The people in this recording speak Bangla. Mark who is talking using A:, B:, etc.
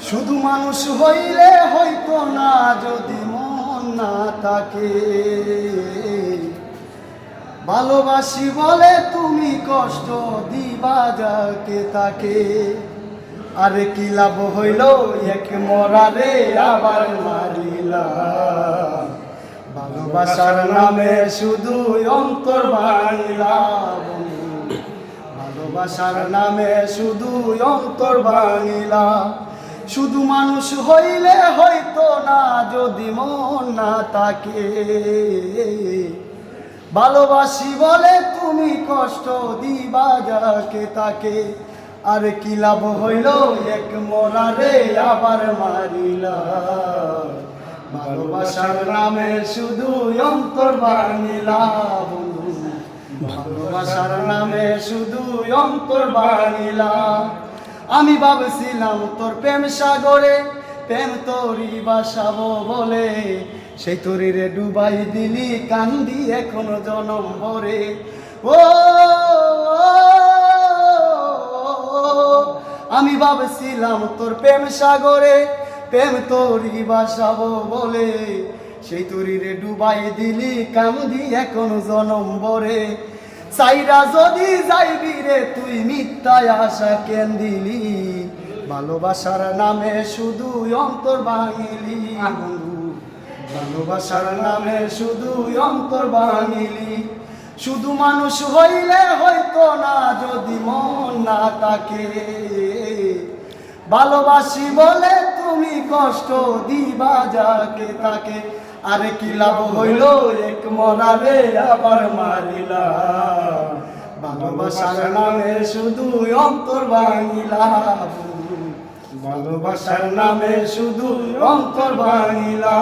A: শুধু মানুষ হইলে হইতো না যদি মন না থাকে। ভালোবাসি বলে তুমি কষ্ট দিবা যাকে তাকে। আরে কি লাভ হইল এক মরারে আবার মারিলা। ভালোবাসার নামে শুধু অন্তর ভাঙিলা। ভালোবাসার নামে শুধু অন্তর ভাঙিলা। শুধু মানুষ হইলে হইতো না যদি মন না থাকে। ভালোবাসি বলে তুমি কষ্ট দিবা যাকে তাকে। আর কি লাভ হইল এক মরারে আবার মারিলা। ভালোবাসার নামে শুধু অন্তর ভাঙিলা বন্ধু। ভালোবাসার নামে শুধু অন্তর ভাঙিলা। আমি ভাবছিলাম তোর প্রেম সাগরে প্রেম তোরই বাসাবো বলে। সেই তরিরে ডুবাই দিলি কান্দি এখনো জনম ভরে। ও আমি ভাবছিলাম তোর প্রেম সাগরে প্রেম তোরই বাসাবো বলে। সেই তরিরে ডুবাই দিলি কান্দি এখনো জনম ভরে। চাইরা যদি যাইবি রে তুই মিথ্যায় আশা কেন দিলি। ভালোবাসার নামে শুধু অন্তর ভাঙিলি বন্ধু। ভালোবাসার নামে শুধু অন্তর ভাঙিলি। শুধু মানুষ হইলে হইতো না যদি মন না থাকে। ভালোবাসি বলে তুমি কষ্ট দিবা যাকে তাকে। আরে কি লাভ হইল এক মরারে আবার মারিলা। ভালোবাসার নামে শুধু অন্তর ভাঙিলা। ভালোবাসার নামে শুধু অন্তর ভাঙিলা।